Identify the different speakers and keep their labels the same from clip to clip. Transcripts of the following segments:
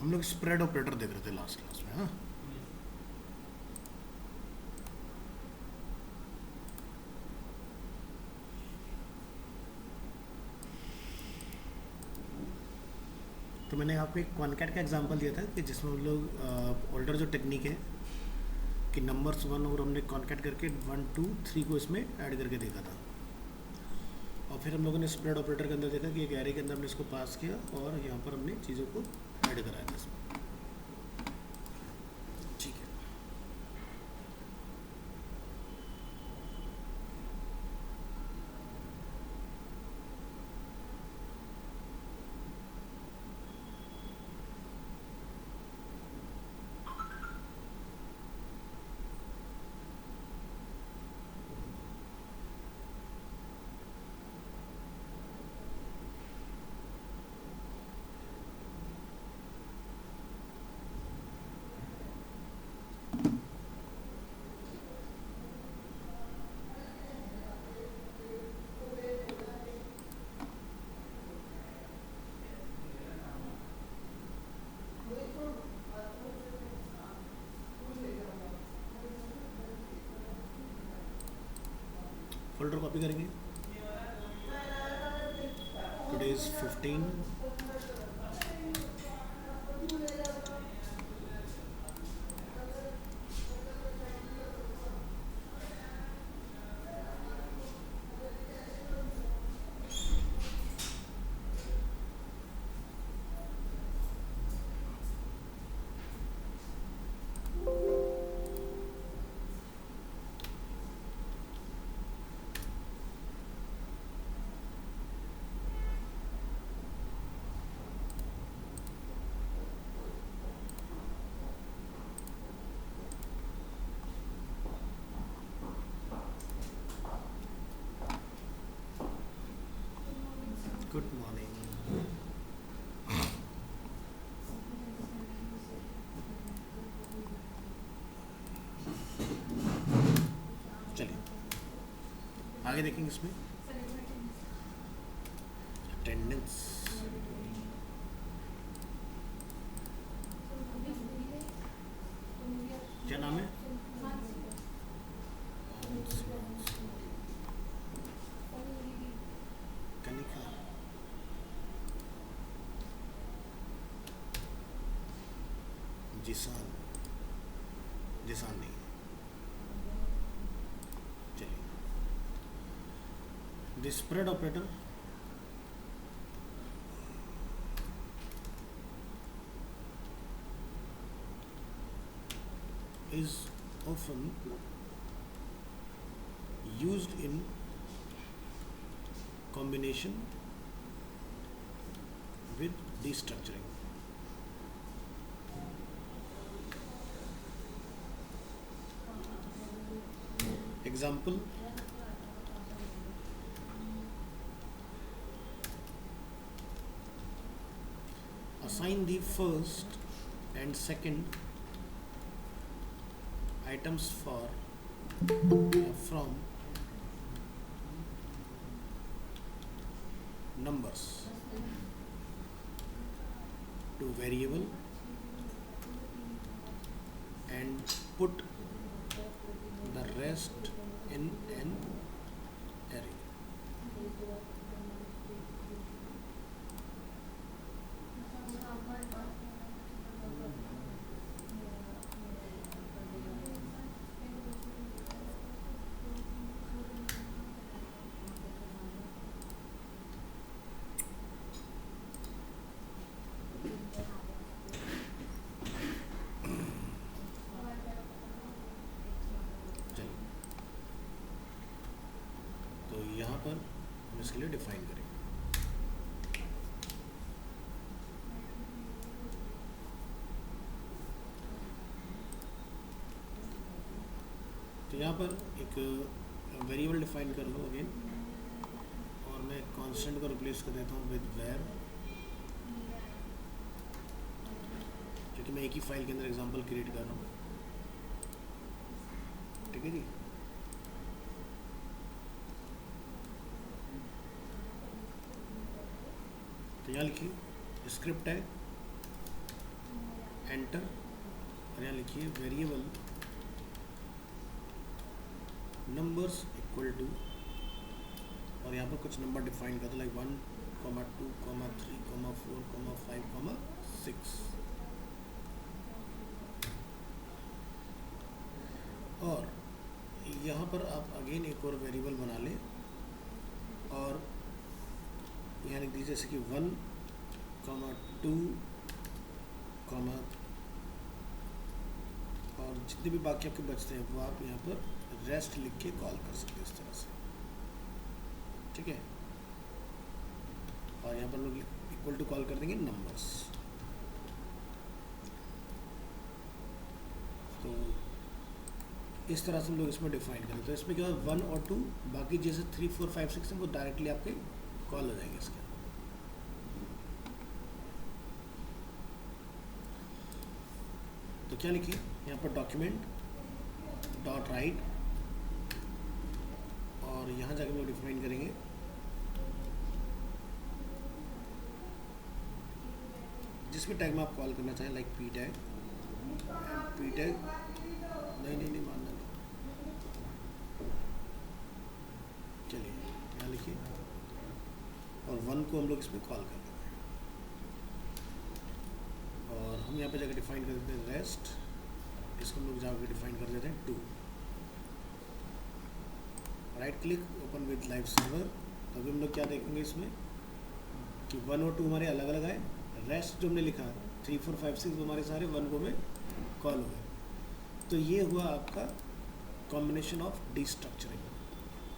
Speaker 1: हम लोग spread operator देख रहे थे लास्ट क्लास में, हाँ। तो मैंने आपको एक कॉन्कैट का एग्जांपल दिया था कि जिसमें हम लोग ओल्डर जो टेक्निक है कि नंबर्स वन और हमने कॉन्कैट करके 1 2 3 को इसमें ऐड करके देखा था। और फिर हम लोगों ने स्प्रेड ऑपरेटर के अंदर देखा कि एक एरे के अंदर हमने इसको पास किया और यहाँ पर हमने चीज़ों को ऐड कराया था इसमें। ठीक है, फोल्डर कॉपी करेंगे। Today is 15। Good morning. चलिए आगे देखेंगे इसमें अटेंडेंस। क्या नाम है? कनिका। जिसान। जिसान नहीं। चलिए, the spread operator is often used in combination with destructuring. Example: assign the first and second items from numbers to variable and put the rest in an array. चलिए, तो यहाँ पर हम इसके लिए डिफाइन करेंगे। तो यहाँ पर एक वेरिएबल डिफाइन कर लो अगेन, और मैं कांस्टेंट को रिप्लेस कर देता हूँ विद वेर, क्योंकि मैं एक ही फाइल के अंदर एग्जांपल क्रिएट कर रहा हूँ। ठीक है जी। तो यहाँ लिखिए स्क्रिप्ट है एंटर, और यहाँ लिखिए वेरिएबल नंबर्स इक्वल टू, और यहाँ पर कुछ नंबर डिफाइन कर दो लाइक 1, 2, 3, 4, 5, 6। और यहाँ पर आप अगेन एक और वेरिएबल बना लें और यहाँ लिख दीजिए जैसे कि 1, 2, और जितने भी बाकी आपके बचते हैं वो आप यहाँ पर रेस्ट लिख के कॉल कर सकते हैं इस तरह से, ठीक है। और यहाँ पर लोग इक्वल टू कॉल कर देंगे नंबर्स। तो इस तरह से हम लोग इसमें डिफाइन करें। तो इसमें क्या है 1 और 2, बाकी जैसे 3, 4, 5, 6 हैं वो डायरेक्टली आपके कॉल हो जाएंगे इसके अंदर। तो क्या लिखिए यहाँ पर डॉक्यूमेंट डॉट राइट, और यहाँ जाकर हम लोग डिफाइन करेंगे जिस भी टैग में आप कॉल करना चाहें लाइक पी टैग, नहीं मानना नहीं, चलिए यहाँ लिखिए, और 1 को हम लोग इसमें कॉल कर देते हैं, और हम यहाँ पे जाकर डिफाइन कर देते हैं रेस्ट, इसको हम लोग जाकर डिफाइन कर देते हैं 2, right click open with live server. तो अभी हम लोग क्या देखेंगे इसमें कि 1 और 2 हमारे अलग अलग आए, रेस्ट जो हमने लिखा 3, 4, 5, 6 वो हमारे सारे 1 को में कॉल हो गए। तो ये हुआ आपका कॉम्बिनेशन ऑफ डिस्ट्रक्चरिंग।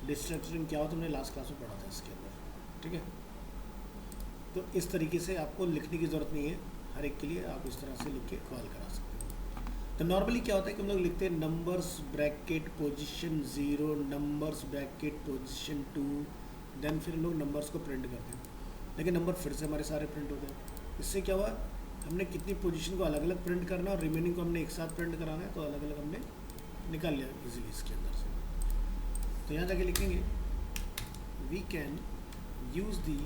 Speaker 1: डिस्ट्रक्चरिंग क्या होता है हमने लास्ट क्लास में पढ़ा था इसके अंदर, ठीक है। तो इस तरीके से आपको लिखने की ज़रूरत नहीं है, हर एक के लिए आप इस तरह से लिख के कॉल करा सकते हैं। तो नॉर्मली क्या होता है कि हम लोग लिखते हैं numbers bracket position 0, numbers bracket position 2, then फिर लोग नंबर्स को प्रिंट करते हैं, लेकिन नंबर फिर से हमारे सारे प्रिंट होते हैं। इससे क्या हुआ, हमने कितनी पोजीशन को अलग अलग प्रिंट करना और रिमेनिंग को हमने एक साथ प्रिंट कराना है, तो अलग अलग हमने निकाल लिया इजीली इसके अंदर से। तो यहाँ जाके लिखेंगे we can use the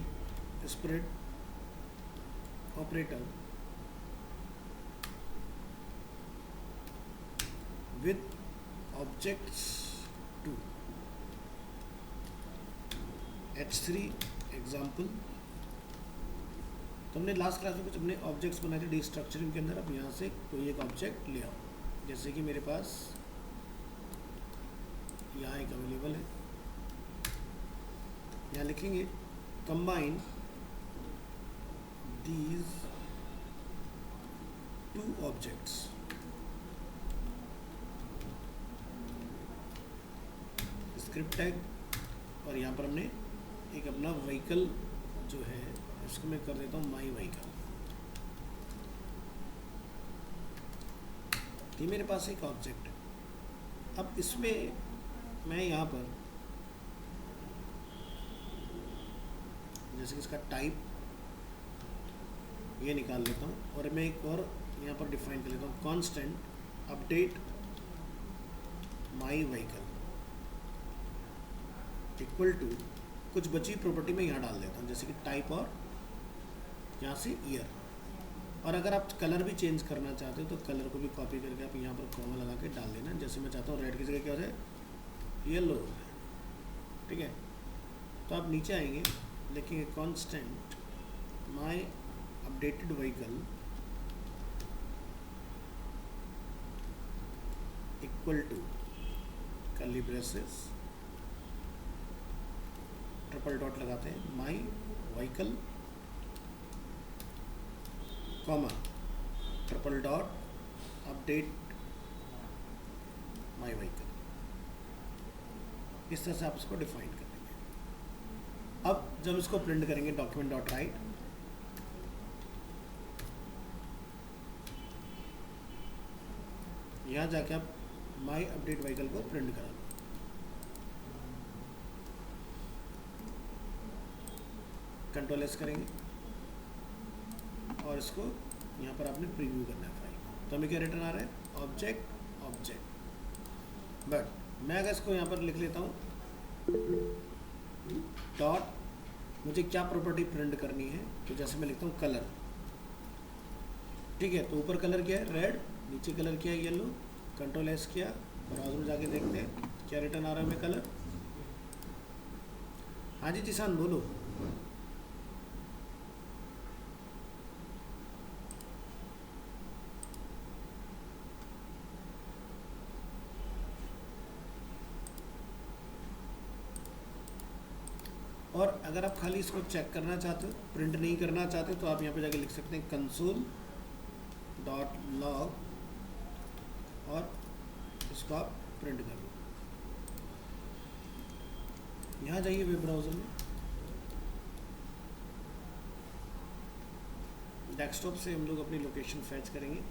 Speaker 1: spread operator with objects to h3 example. तो हमने लास्ट क्लास में कुछ अपने ऑब्जेक्ट्स बनाए थे डिस्ट्रक्चरिंग के अंदर। अब यहाँ से कोई एक ऑब्जेक्ट ले आओ, जैसे कि मेरे पास यहाँ एक अवेलेबल है, यहाँ लिखेंगे combine these 2 objects, script tag, और यहाँ पर हमने एक अपना व्हीकल जो है इसको मैं कर देता हूँ माई व्हीकल। ये मेरे पास एक ऑब्जेक्ट है। अब इसमें मैं यहाँ पर जैसे कि इसका टाइप ये निकाल लेता हूँ, और मैं एक और यहाँ पर डिफाइन कर लेता हूँ constant update my vehicle equal to कुछ बची प्रॉपर्टी में यहाँ डाल देता हूँ, जैसे कि टाइप और यहाँ से ईयर। और अगर आप कलर भी चेंज करना चाहते हो तो कलर को भी कॉपी करके आप यहाँ पर कॉमा लगा के डाल देना। जैसे मैं चाहता हूँ रेड की जगह क्या हो जाए, येलो हो जाए, ठीक है। तो आप नीचे आएंगे, लिखेंगे constant my updated vehicle equal to curly braces triple dot लगाते हैं my vehicle comma triple dot update my vehicle. इस तरह से आप इसको डिफाइन कर देंगे। अब जब इसको प्रिंट करेंगे डॉक्यूमेंट डॉट राइट, यहाँ जाके आप माई अपडेट व्हीकल को प्रिंट करा लो। कंट्रोल एस करेंगे और इसको यहाँ पर आपने प्रीव्यू करना है फाइल को। तो हमें क्या रिटर्न आ रहा है, ऑब्जेक्ट ऑब्जेक्ट। बट मैं अगर इसको यहाँ पर लिख लेता हूँ डॉट, मुझे क्या प्रॉपर्टी प्रिंट करनी है, तो जैसे मैं लिखता हूँ कलर, ठीक है, तो ऊपर कलर क्या है रेड, नीचे कलर क्या है येलो, कंट्रोल एस किया, ब्राउज़र में जाके देखते हैं क्या रिटर्न आ रहा है हमें कलर। हाँ जी जिसान बोलो। और अगर आप खाली इसको चेक करना चाहते हो, प्रिंट नहीं करना चाहते, तो आप यहाँ पे जाके लिख सकते हैं कंसोल डॉट लॉग और इसको आप प्रिंट कर लो। यहाँ जाइए वेब ब्राउज़र में, डेस्कटॉप से हम लोग अपनी लोकेशन फैच करेंगे।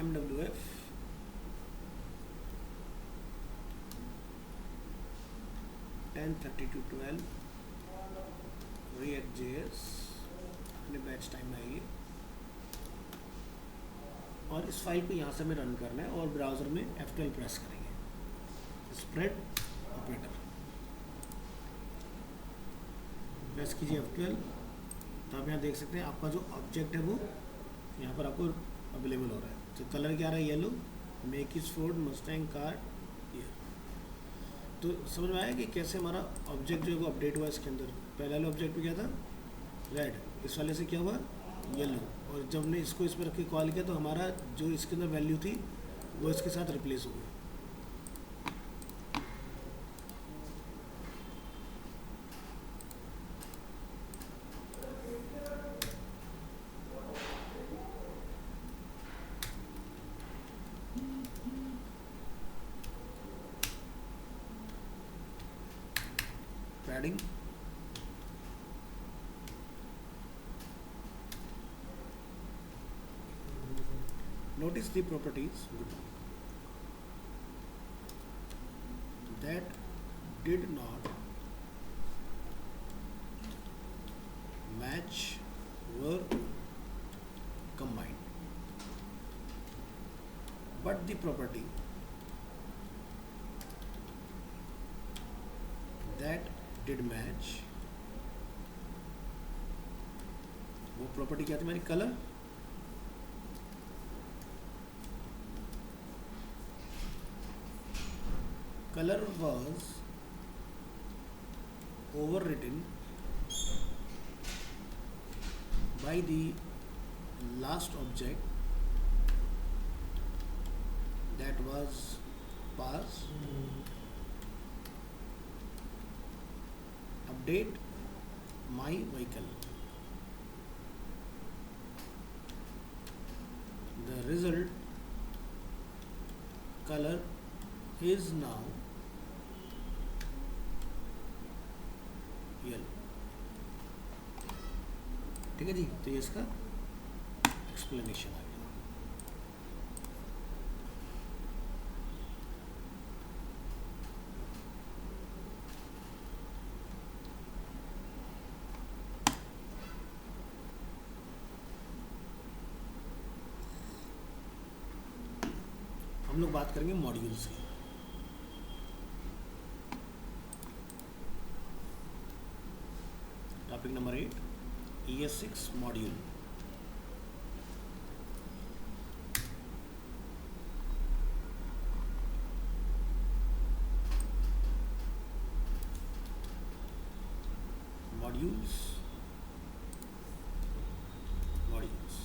Speaker 1: MWF टेन 3212 React.js अपने बैच टाइम में आइए और इस फाइल को यहाँ से हमें रन करना है और ब्राउज़र में F12 प्रेस करेंगे, स्प्रेड ऑपरेटर प्रेस कीजिए F12। तो आप यहाँ देख सकते हैं आपका जो ऑब्जेक्ट है वो यहाँ पर आपको अवेलेबल हो रहा है। तो कलर क्या आ रहा है yellow, make is Ford Mustang car ये। तो समझ में आया कि कैसे हमारा ऑब्जेक्ट जो है वो अपडेट हुआ इसके अंदर। पहले वाले ऑब्जेक्ट में क्या था रेड, इस वाले से क्या हुआ येलो, और जब हमने इसको इस पर रख के कॉल किया तो हमारा जो इसके अंदर वैल्यू थी वो इसके साथ रिप्लेस हो गई। Padding notice the properties that did not match were combined, but the property that did match, वो प्रॉपर्टी क्या थी हमारी colour, color was overwritten by the last object that was passed, update my vehicle. The result color is now yellow. ठीक है जी, तो ये इसका explanation आ गया। हम लोग बात करेंगे मॉड्यूल्स की। Topic number 8 ES6 module. Modules modules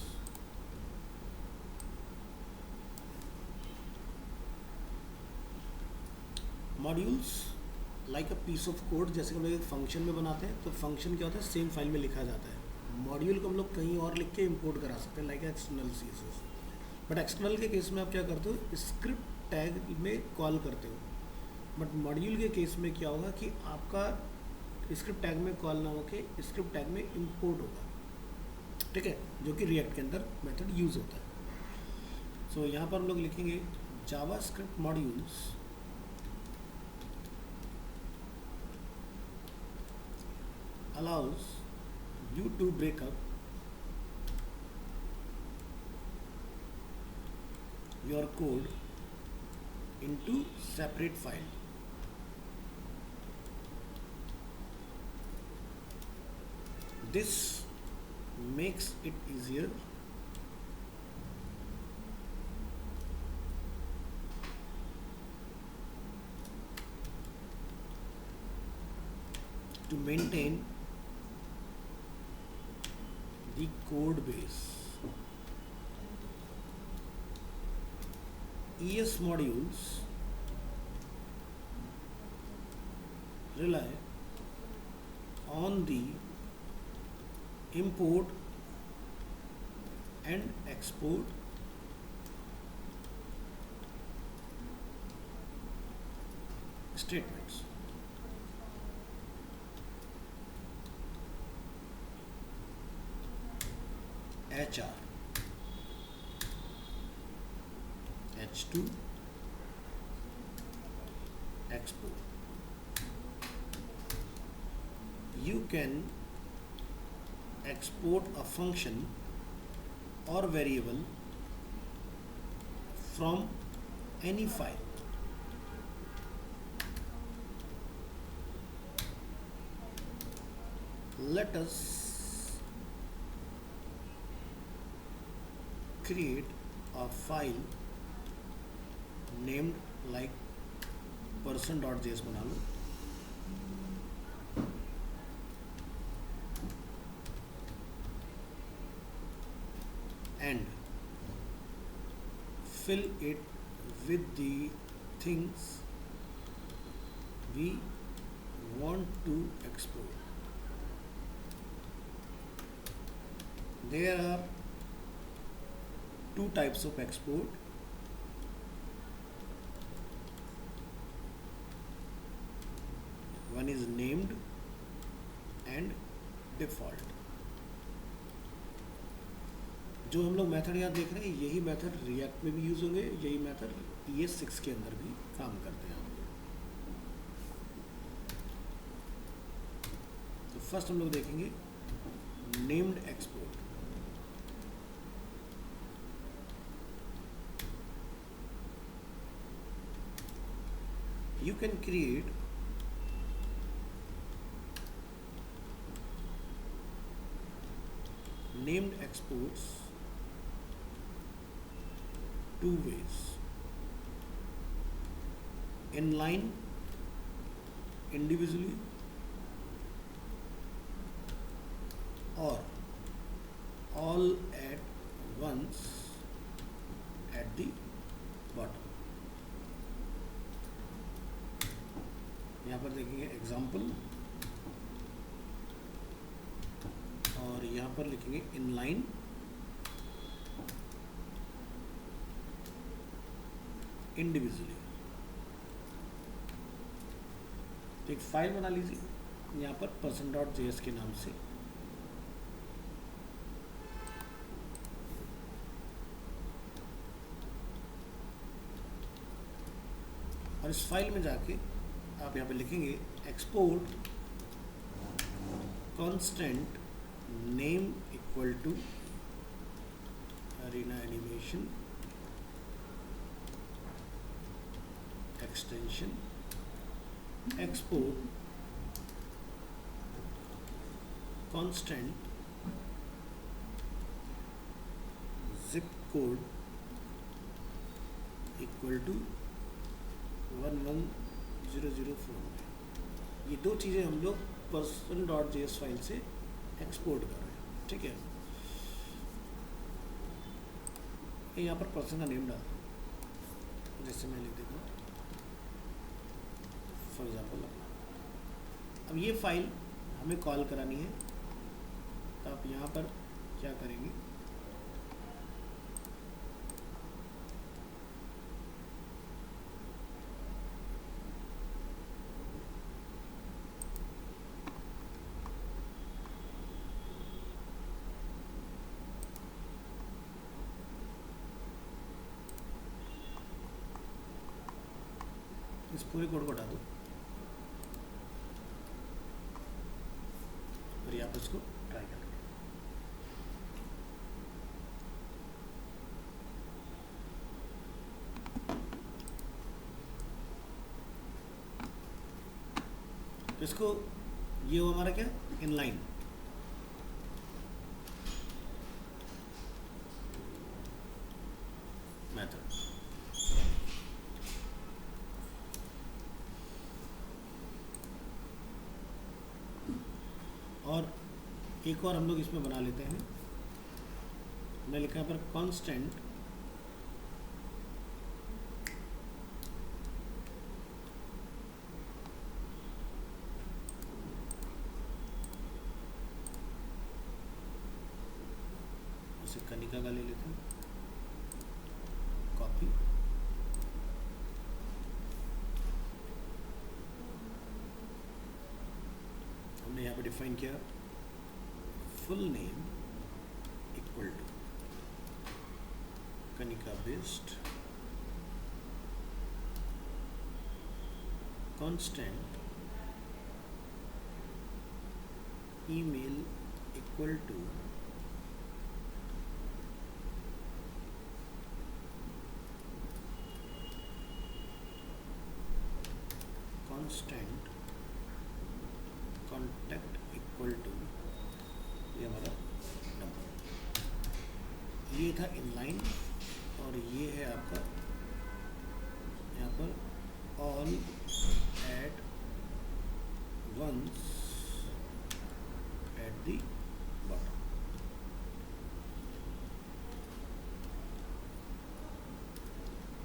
Speaker 1: modules like a piece of code. जैसे हम लोग एक फंक्शन में बनाते हैं तो फंक्शन क्या होता है सेम फाइल में लिखा जाता है। मॉड्यूल को हम लोग कहीं और लिख के इंपोर्ट करा सकते हैं like external CSS। But external के केस में आप क्या करते हो स्क्रिप्ट टैग में कॉल करते हो। बट मॉड्यूल के केस में क्या होगा कि आपका स्क्रिप्ट टैग में कॉल ना होके स्क्रिप्ट टैग में इंपोर्ट होगा, ठीक है, जो कि रिएक्ट के अंदर मेथड यूज़ होता है। सो यहाँ पर हम लोग लिखेंगे JavaScript modules allows you to break up your code into separate file. This makes it easier to maintain the code base. ES modules rely on the import and export statements. HR, H2, export. You can export a function or variable from any file. Let us create a file named like person.js बना लो. And fill it with the things we want to export. There are two types of export. One is named and default. जो हम लोग method यहाँ देख रहे हैं यही method react में भी यूज होंगे, यही मेथड ES6 के अंदर भी काम करते हैं. तो फर्स्ट हम लोग देखेंगे named export. You can create named exports two ways: inline individually or all at once at the bottom. यहाँ पर देखेंगे एग्जाम्पल और यहाँ पर लिखेंगे इनलाइन इंडिविजुअली. तो एक फाइल बना लीजिए यहाँ पर person.js के नाम से. और इस फाइल में जाके आप यहाँ पे लिखेंगे export constant name equal to Arena Animation extension export constant zip code equal to 11004. ये दो चीज़ें हम लोग person.js फाइल से एक्सपोर्ट कर रहे हैं. ठीक है, ये यहाँ पर पर्सन का नेम डाल दो. जैसे मैं लिख देता हूँ फॉर एग्जाम्पल अपना. अब ये फाइल हमें कॉल करानी है तो आप यहाँ पर क्या करेंगे, इस पूरे कोड को हटा दो और यहाँ पर इसको ट्राई करें. तो इसको ये हो हमारा क्या इनलाइन, मेथड। और एक और हम लोग इसमें बना लेते हैं, हमने लिखा है पर कांस्टेंट कनिका का ले लेते हैं, कॉपी, हमने यहाँ पे डिफाइन किया full name equal to Kanika बेस्ड constant email equal to constant contact equal to, ये हमारा नंबर। ये था इनलाइन और ये है आपका यहाँ पर all at once at the bottom.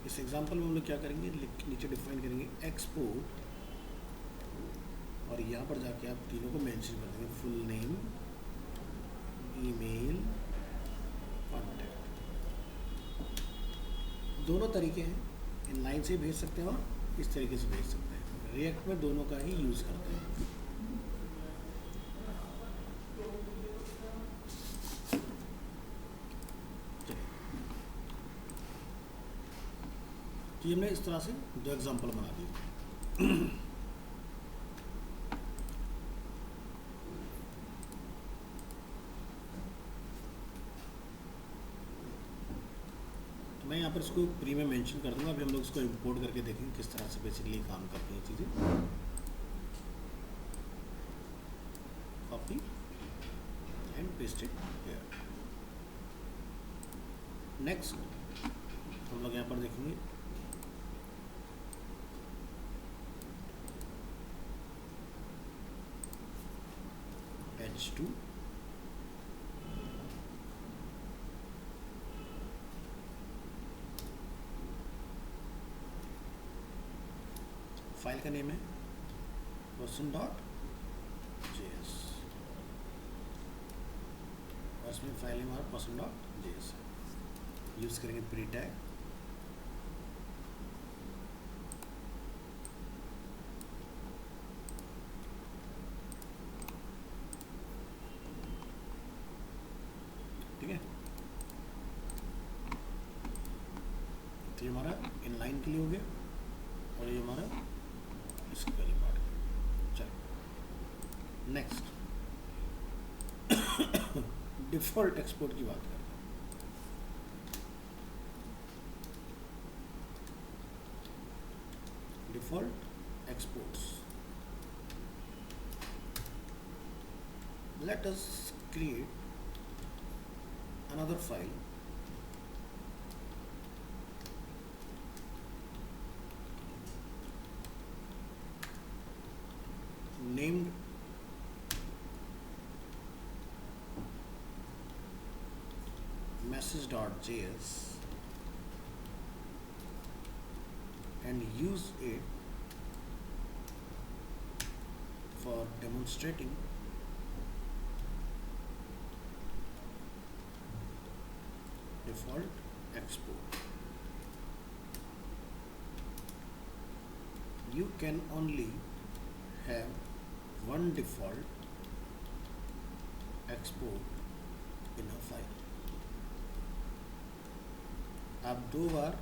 Speaker 1: इस एग्जांपल में हम लोग क्या करेंगे, नीचे डिफाइन करेंगे एक्सपोर्ट और यहाँ पर जाके आप तीनों को मेंशन कर देंगे, फुल नेम, ईमेल, कॉन्टैक्ट। दोनों तरीके हैं, इनलाइन से भेज सकते हैं और इस तरीके से भेज सकते हैं। रिएक्ट में दोनों का ही यूज़ करते हैं। तो ये हमने इस तरह से दो एग्जांपल बना दिए। मैं यहाँ पर इसको प्री में मेंशन कर दूंगा, अभी हम लोग इसको इंपोर्ट करके देखेंगे किस तरह से बेसिकली काम करती हैं चीज़ें। Copy and paste it here. Next हम लोग यहाँ पर देखेंगे H2 फाइल का नेम है person.js और इसमें फाइल नेम हमारा person.js है। यूज़ करेंगे प्री टैग, ठीक है। तो ये हमारा इनलाइन के लिए हो गया और ये हमारा इसके लिए पार्ट। चलो नेक्स्ट डिफ़ॉल्ट एक्सपोर्ट की बात करते हैं। Default exports, let us create another file named message.js and use it for demonstrating default export. You can only have one default export in a file. आप दो बार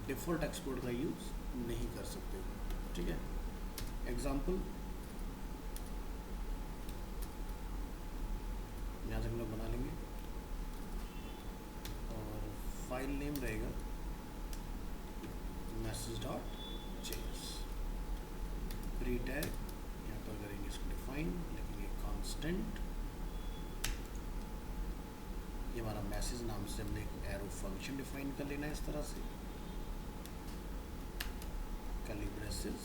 Speaker 1: डिफ़ॉल्ट एक्सपोर्ट का use नहीं कर सकते हो, ठीक है। एग्जाम्पल यहाँ से हम लोग बना लेंगे और फाइल नेम रहेगा message.js, प्री टैग यहाँ पर करेंगे डिफाइन, लिखेंगे कांस्टेंट, ये हमारा मैसेज नाम से हमने एक एरो फंक्शन डिफाइन कर लेना है इस तरह से, curly braces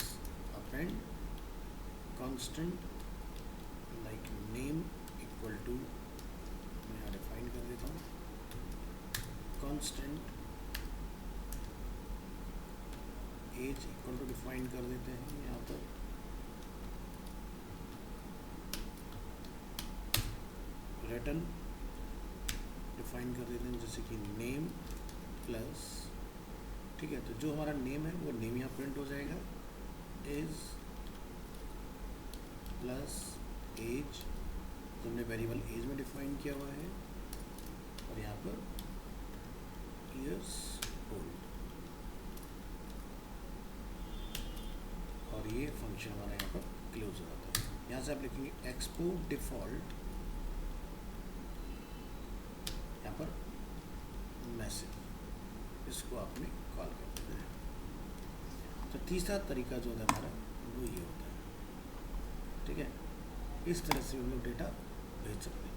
Speaker 1: append constant like name equal to, मैं यहाँ डिफाइन कर देता हूँ constant age equal to define कर देते हैं यहाँ पर रिटर्न डिफाइन कर देते हैं जैसे कि नेम प्लस, ठीक है, तो जो हमारा नेम है वो नेम यहाँ प्रिंट हो जाएगा, एज प्लस एज, तो हमने वेरिएबल एज में डिफाइन किया हुआ है, और यहाँ पर ईयर्स ओल्ड, और ये फंक्शन हमारा यहाँ पर क्लोज हो जाता है। यहाँ से आप लिखेंगे एक्सपोर्ट डिफॉल्ट, यहाँ पर मैसेज, इसको आपने कॉल कर देना है। तो तीसरा तरीका जो है हमारा वो ये होता है, ठीक है, इस तरह से हम लोग डेटा भेज सकते हैं।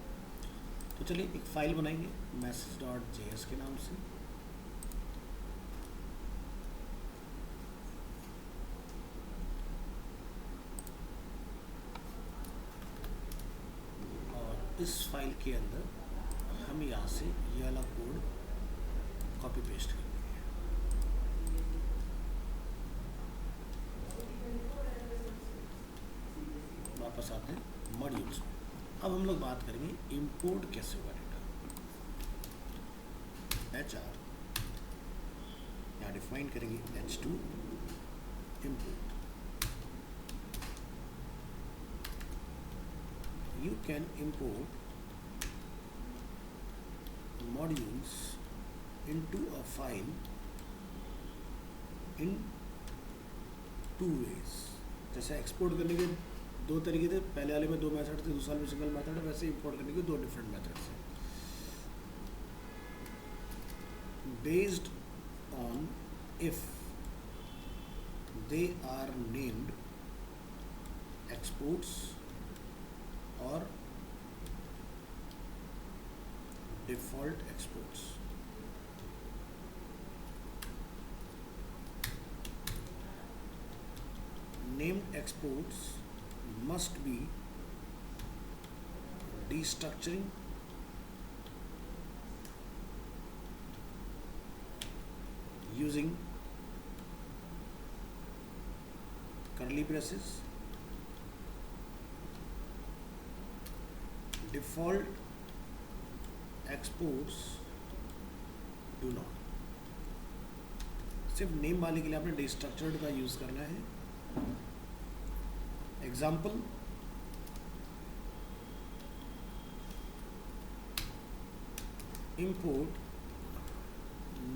Speaker 1: तो चलिए एक फाइल बनाएंगे message.js के नाम से, और इस फाइल के अंदर हम यहाँ से ये वाला कोड कॉपी पेस्ट कर देंगे। वापस आते हैं मॉड्यूल्स में। अब हम लोग बात करेंगे इंपोर्ट कैसे होगा डेटा। HR यहाँ डिफाइन करेंगे H2 import. You can import modules into a file in two ways। जैसे एक्सपोर्ट करने के दो तरीके थे, पहले वाले में दो मेथड थे, दूसरे वाले में सिंगल मेथड है, वैसे इंपोर्ट करने के दो डिफरेंट मेथड्स हैं। Based on if they are named exports और default exports. Named exports must be destructuring using curly braces, default exports do not। सिर्फ नेम वाले के लिए आपने डिस्ट्रक्चर्ड का यूज करना है। Example, import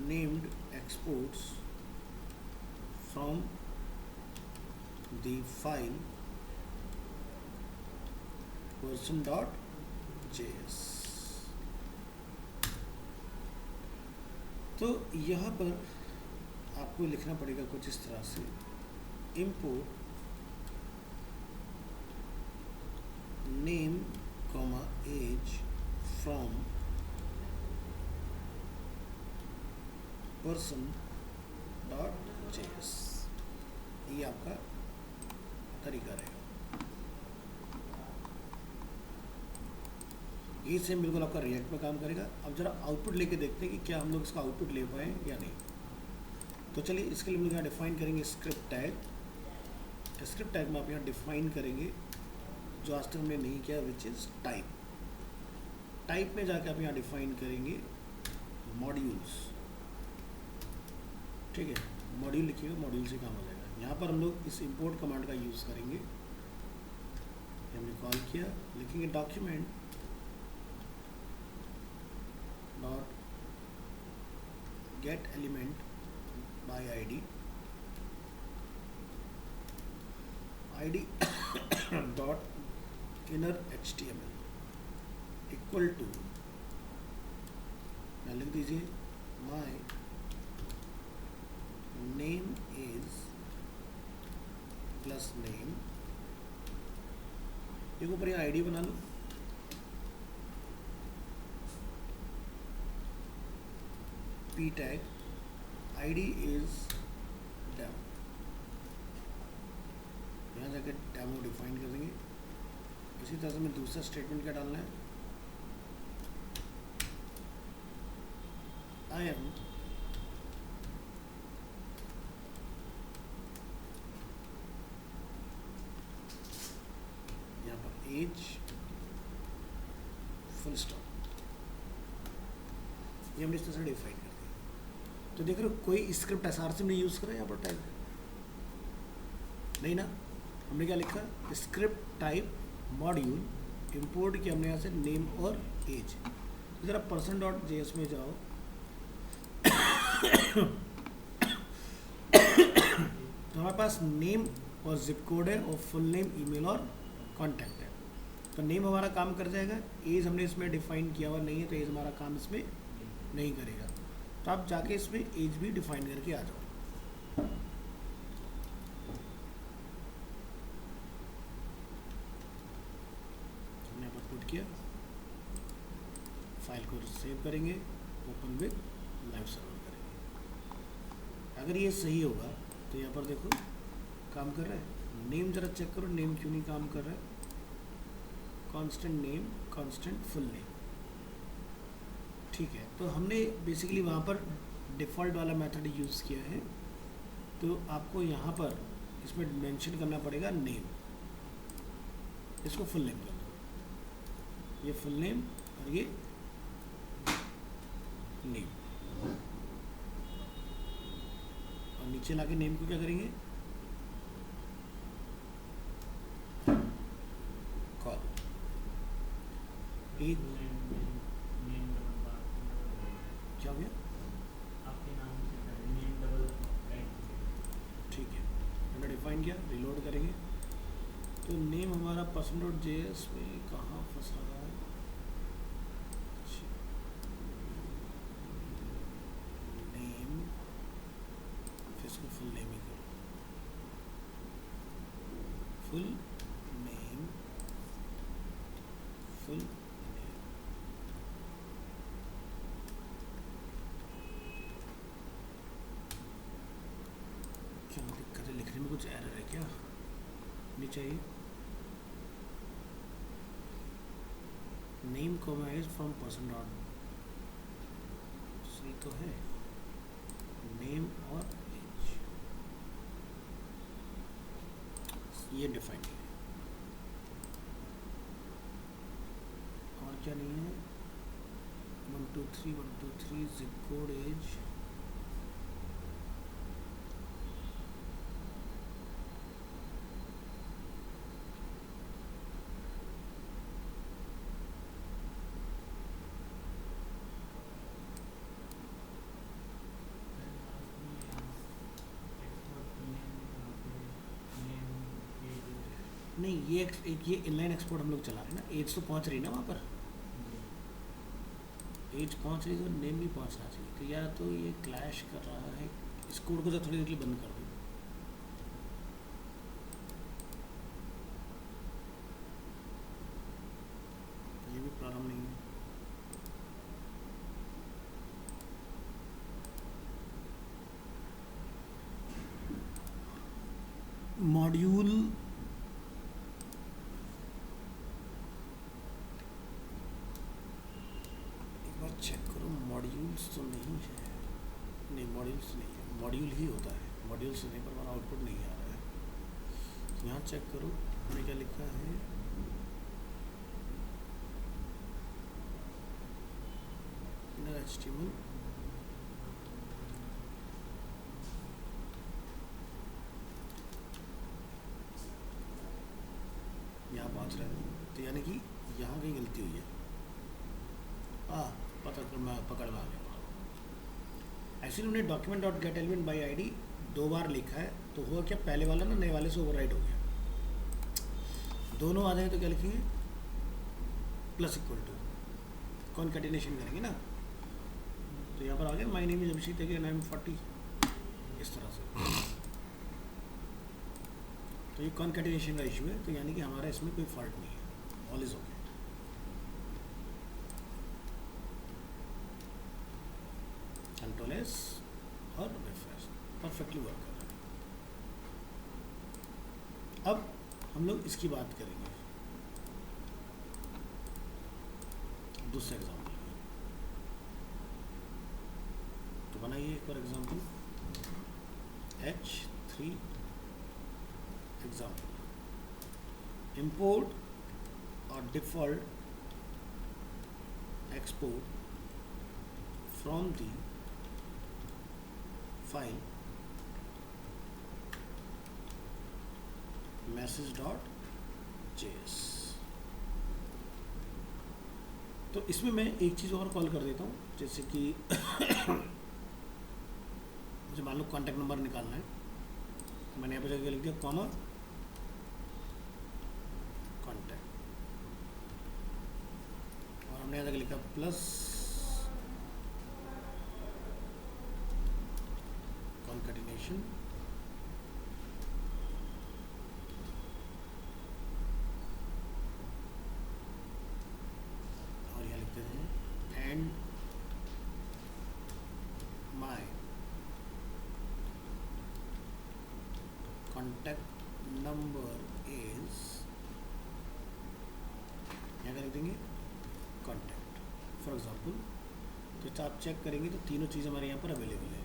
Speaker 1: named exports from the file person.js। तो यहाँ पर आपको लिखना पड़ेगा कुछ इस तरह से, import name comma age from person.js। ये आपका तरीका रहेगा। ये सेम बिल्कुल आपका रिएक्ट में काम करेगा। अब जरा आउटपुट लेके देखते हैं कि क्या हम लोग इसका आउटपुट ले पाए या नहीं। तो चलिए इसके लिए हम लोग यहाँ डिफाइन करेंगे स्क्रिप्ट टैग। स्क्रिप्ट टैग में आप यहाँ डिफाइन करेंगे जो आज तक हमने नहीं किया, विच इज़ टाइप। टाइप में जाके आप यहाँ डिफाइन करेंगे मॉड्यूल्स, ठीक है, मॉड्यूल लिखिएगा, मॉड्यूल से काम हो जाएगा। यहाँ पर हम लोग इस इंपोर्ट कमांड का यूज़ करेंगे। हमने कॉल किया, लिखेंगे document dot get element by ID dot inner HTML equal to, मैं लिख दीजिए my name is plus name एक ऊपर यहाँ आईडी बना लो, P tag ID is demo, यहाँ जाकर डेमो डिफाइन कर देंगे। इसी तरह से मैं दूसरा स्टेटमेंट क्या डालना है, आई एम यहाँ पर एज फुल स्टॉप, ये हमने इस तरह से डिफाइन कर दिया। तो देख रहे हो कोई स्क्रिप्ट एसआर से नहीं यूज़ करा यहाँ पर टैग नहीं ना, हमने क्या लिखा, स्क्रिप्ट टाइप मॉड्यूल इंपोर्ट किया हमने यहाँ से नेम और एज। तो ज़रा person.js में जाओ तो हमारे पास नेम और जिप कोड है और फुल नेम, ईमेल और कॉन्टैक्ट है। तो नेम हमारा काम कर जाएगा, एज हमने इसमें डिफाइन किया हुआ नहीं है तो एज हमारा काम इसमें नहीं करेगा। तो आप जाके इसमें एज भी डिफाइन करके आ जाओ। हमने यहाँ पर पुट किया, फाइल को सेव करेंगे, ओपन विद लाइव सर्वर करेंगे। अगर ये सही होगा तो यहाँ पर देखो काम कर रहा है। नेम जरा चेक करो, नेम क्यों नहीं काम कर रहा है, constant name, constant full name, ठीक है। तो हमने बेसिकली वहाँ पर डिफ़ॉल्ट वाला मेथड यूज़ किया है। तो आपको यहाँ पर इसमें मेंशन करना पड़ेगा नेम, इसको फुल नेम कर दो, ये फुल नेम और ये नेम, और नीचे लाके नेम को क्या करेंगे, कॉल एज, क्या हो गया, ठीक है, हमने डिफाइन किया, रिलोड करेंगे। तो नेम हमारा person.js में कहाँ फंस रहा है, नेम, फिर इसको फुल नेम ही करो, फुल नेम, फुल नेम। क्या दिक्कत है, लिखने में कुछ एरर है क्या, नहीं चाहिए। Name comma age from person dot, सही तो है, नेम और एज ये डिफाइन है, और क्या नहीं है, 123 जिप कोड एज, नहीं ये इनलाइन एक्सपोर्ट हम लोग चला रहे हैं ना, एज तो पहुंच रही ना वहाँ पर, एज पहुंच रही तो नेम भी पहुंचना चाहिए। तो या तो ये क्लैश कर रहा है, इस कोड को तो थोड़ी देर के लिए बंद कर दो। ये भी प्रॉब्लम नहीं है, मॉड्यूल चेक करो, मॉड्यूल्स तो नहीं है, नहीं मॉड्यूल्स नहीं है, मॉड्यूल ही होता है, मॉड्यूल्स नहीं पर हमारा आउटपुट नहीं आ रहा है। तो यहाँ चेक करो हमने क्या लिखा है, इनर HTML, यहाँ पहुँच रहा है, तो यानी कि यहाँ कहीं गलती हुई है। पकड़ में आ गया। एक्चुअली हमने document dot get element by I D 2 बार लिखा है, तो हुआ क्या, पहले वाला ना नए वाले से ओवरराइड हो गया। दोनों आ जाए तो क्या लिखेंगे, प्लस इक्वल टू, कॉन्कैटिनेशन करेंगे ना। तो यहाँ पर आ गया my name is Abhishek and I am 40, इस तरह से। तो ये कॉन्कैटिनेशन का इशू है, तो यानी कि हमारा इसमें कोई फॉल्ट नहीं है। All is okay. Control S और रिफ्रेश, परफेक्टली वर्क कर रहा है। अब हम लोग इसकी बात करेंगे दूसरे एग्जाम्पल की। तो बनाइए एक और example, H3 example. import or default export from the file message.js। तो इसमें मैं एक चीज़ और कॉल कर देता हूँ, जैसे कि मुझे मान लो कॉन्टैक्ट नंबर निकालना है, मैंने यहाँ पर जगह लिख दिया कॉमा कॉन्टैक्ट, और हमने यहाँ तक लिखा प्लस कॉन्कैटिनेशन और यहाँ लिखते हैं and my contact number is, यहाँ क्या लिख देंगे कॉन्टैक्ट फॉर एग्जाम्पल। तो आप चेक करेंगे तो तीनों चीज़ हमारे यहाँ पर अवेलेबल है।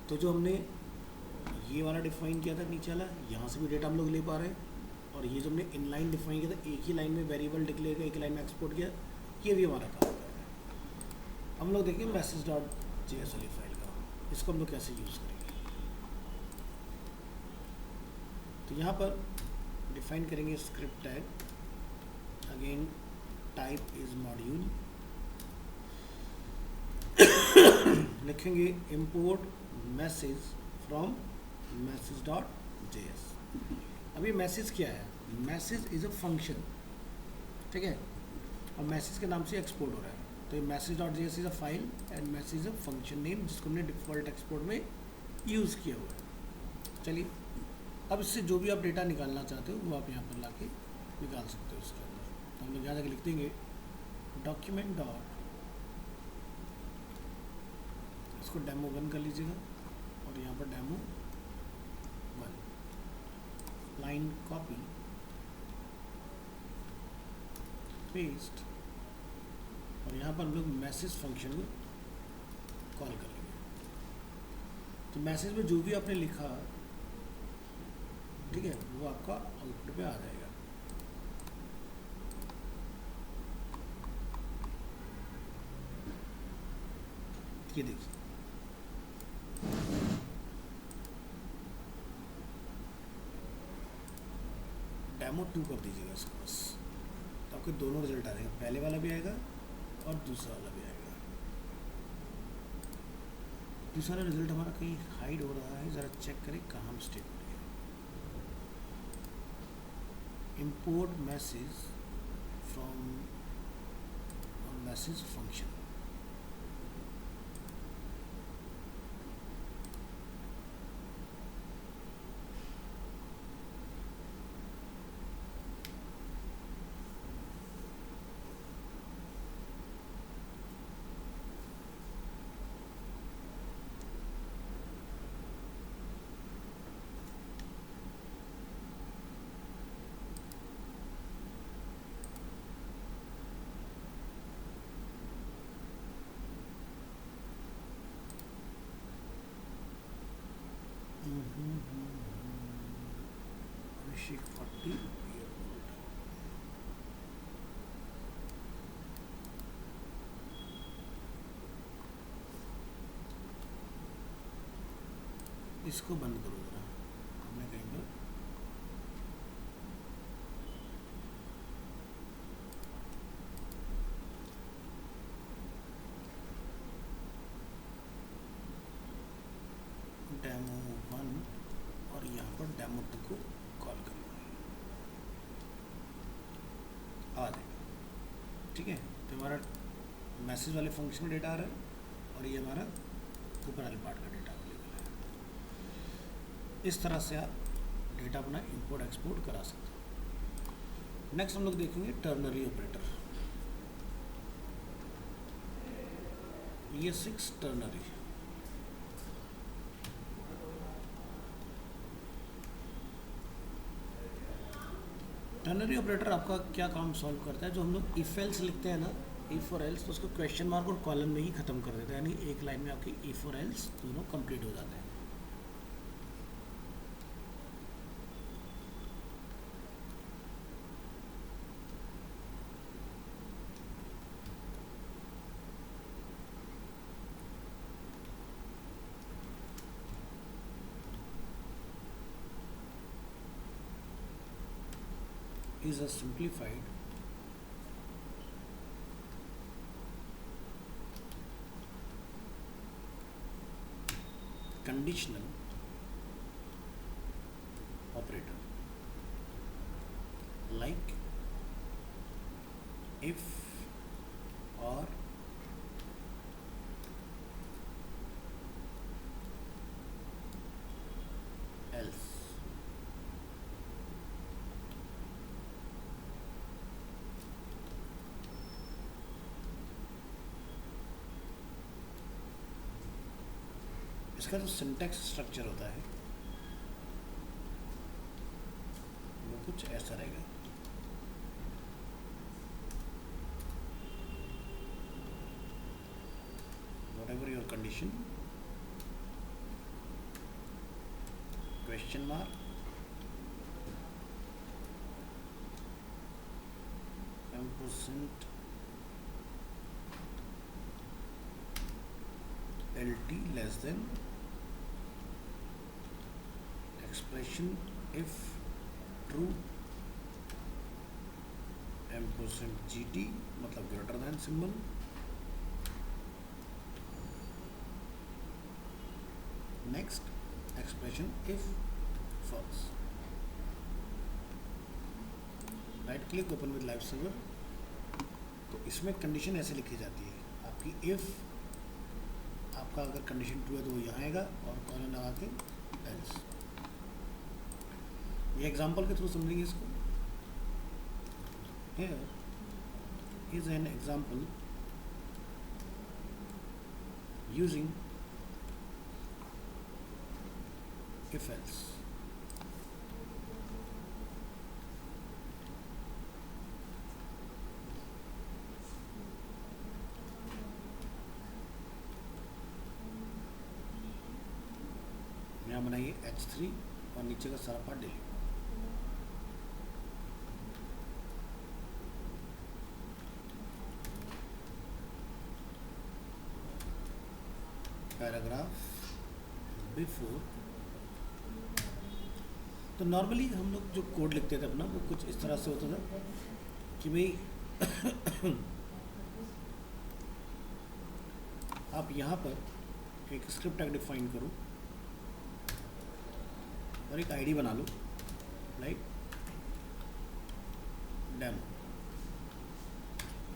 Speaker 1: तो जो हमने ये वाला डिफाइन किया था नीचे वाला, यहाँ से भी डेटा हम लोग ले पा रहे हैं, और ये जो हमने इनलाइन डिफाइन किया था, एक ही लाइन में वेरिएबल डिक्लेयर किया, एक ही लाइन में एक्सपोर्ट किया, ये भी हमारा काम कर रहा है। हम लोग देखेंगे message.js वाली फाइल का, इसको हम लोग कैसे यूज़ करेंगे। तो यहाँ पर डिफाइन करेंगे script tag, again type is module, लिखेंगे import message from message.js। अब ये मैसेज क्या है, मैसेज इज अ फंक्शन, ठीक है, और मैसेज के नाम से एक्सपोर्ट हो रहा है। तो ये message.js is a file and message is a function name, जिसको हमने डिफ़ॉल्ट एक्सपोर्ट में यूज़ किया हुआ है। चलिए, अब इससे जो भी आप डेटा निकालना चाहते हो वो आप यहाँ पर लाके निकाल सकते हो इसके अंदर। तो हम लोग यहाँ जाके लिख देंगे डॉक्यूमेंट डॉट, इसको डेमो 1 कर लीजिएगा, और यहाँ पर डेमो 1 लाइन कॉपी पेस्ट, और यहाँ पर हम लोग मैसेज फंक्शन को कॉल कर लेंगे। तो मैसेज में जो भी आपने लिखा, ठीक है, वो आपका आउटपुट पे आ जाएगा। ये देखिए, डेमो 2 कर दीजिएगा इसको बस, तो आपके दोनों रिजल्ट आ जाएंगे, पहले वाला भी आएगा और दूसरा वाला भी आएगा। दूसरा रिजल्ट हमारा कहीं हाइड हो रहा है, ज़रा चेक करें कहाँ मिस्टेक हो रही है। import message from message function, अभिषेक 40 इसको बंद करो जरा, हमने कहीं पर डेमो 1 और यहाँ पर डेमो 2 को कॉल करूँगा, आ जाएगा, ठीक है। तो हमारा मैसेज वाले फंक्शन में डेटा आ रहा है, और ये हमारा ऊपर वाले पार्ट का डेटा अवेलेबल है। इस तरह से आप डेटा अपना इंपोर्ट एक्सपोर्ट करा सकते हो। नेक्स्ट हम लोग देखेंगे टर्नरी ऑपरेटर, ये 6 टर्नरी। टर्नरी ऑपरेटर आपका क्या काम सॉल्व करता है, जो हम लोग इफ एल्स लिखते हैं ना, इफ और एल्स, तो उसको क्वेश्चन मार्क और कॉलम में ही खत्म कर देता है, यानी एक लाइन में आपकी इफ और एल्स दोनों कंप्लीट हो जाते हैं। is a simplified conditional operator like if or else। इसका जो सिंटैक्स स्ट्रक्चर होता है वो कुछ ऐसा रहेगा। whatever your condition, question mark, ampersand, LT less than expression if true, ampersand GT मतलब greater than symbol, next expression if false. Right click open with live server. तो इसमें कंडीशन ऐसे लिखी जाती है आपकी, इफ आपका अगर कंडीशन ट्रू है तो वो यहाँ आएगा और कॉलन लगा के एल्स। ये एग्जांपल के थ्रू समझेंगे इसको। Here is an example using if else। यहाँ बनाइए H3 और नीचे का सारा पार्ट डिलीट। Paragraph before. तो नॉर्मली हम लोग जो कोड लिखते थे अपना, वो कुछ इस तरह से होता था कि भाई आप यहाँ पर एक स्क्रिप्ट टैग डिफाइन करो और एक आईडी बना लो, लाइक डेमो।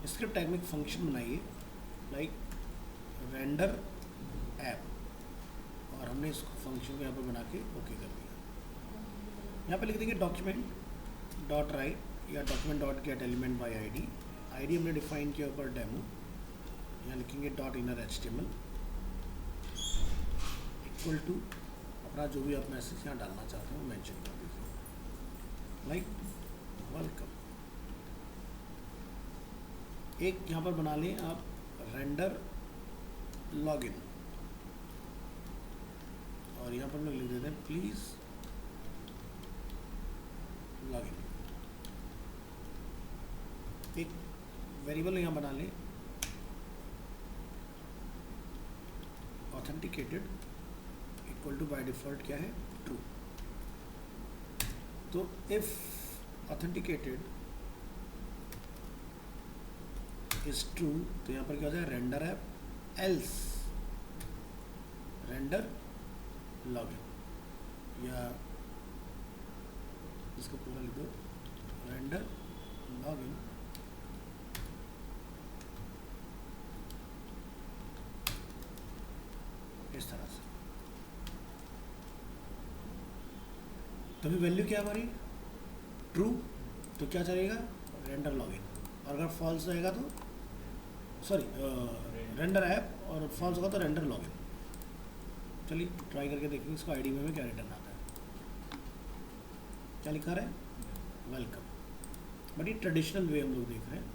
Speaker 1: स्क्रिप्ट टैग में एक फंक्शन बनाइए लाइक रेंडर ऐप, और हमने इस फंक्शन को यहाँ पर बना के ओके कर दिया। यहाँ पे लिख देंगे डॉक्यूमेंट डॉट राइट या document dot get element by ID. ID हमने डिफाइन किया ऊपर डेमो। यहाँ लिखेंगे dot inner HTML equal to अपना जो भी आप मैसेज यहाँ डालना चाहते हो मेंशन कर दीजिए, लाइक वेलकम। एक यहाँ पर बना लें आप रेंडर लॉगिन, और यहाँ पर हम लोग लिख देते हैं प्लीज़ लॉगिन। एक वेरिएबल यहाँ बना लें authenticated equal to by default क्या है ट्रू। तो इफ ऑथेंटिकेटेड इज ट्रू तो यहाँ पर क्या हो जाए render app, else render login, या इसको पूरा लिख दो रेंडर लॉगिन इस तरह से। तो अभी वैल्यू क्या हमारी ट्रू, तो क्या चलेगा, रेंडर लॉगिन, और अगर फॉल्स रहेगा तो सॉरी रेंडर ऐप, और फॉल्स होगा तो रेंडर लॉगिन। चलिए ट्राई करके देखेंगे इसको आईडी में क्या रिटर्न आता है। क्या लिखा रहा है, वेलकम। बट ये ट्रेडिशनल वे हम लोग देख रहे हैं।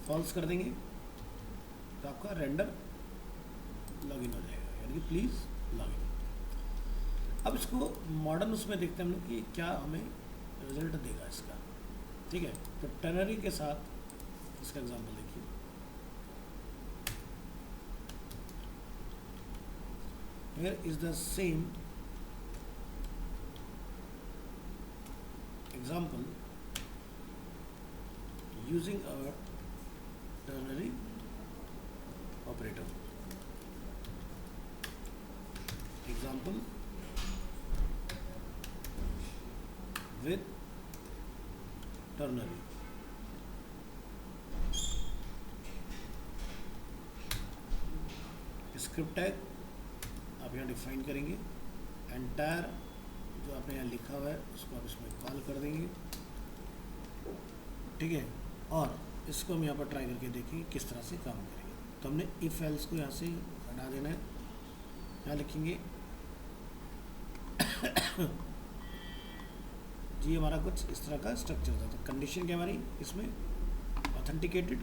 Speaker 1: फॉल्स कर देंगे तो आपका रेंडर लॉगिन हो जाएगा, यानी कि प्लीज़ लॉगिन। अब इसको मॉडर्न उसमें देखते हैं हम लोग कि क्या हमें रिजल्ट देगा इसका। ठीक है, तो टर्नरी के साथ इसका एग्जांपल देखिए। Here is the same example using our ternary operator. Example with ternary. Script tag आप यहाँ डिफाइन करेंगे, एंटायर जो आपने यहाँ लिखा हुआ है उसको आप इसमें कॉल कर देंगे। ठीक है, और इसको हम यहाँ पर ट्राई करके देखेंगे किस तरह से काम करेंगे। तो हमने इफ एल्स को यहाँ से हटा देना है। यहाँ लिखेंगे जी हमारा कुछ इस तरह का स्ट्रक्चर था। तो कंडीशन क्या हमारी इसमें ऑथेंटिकेटेड,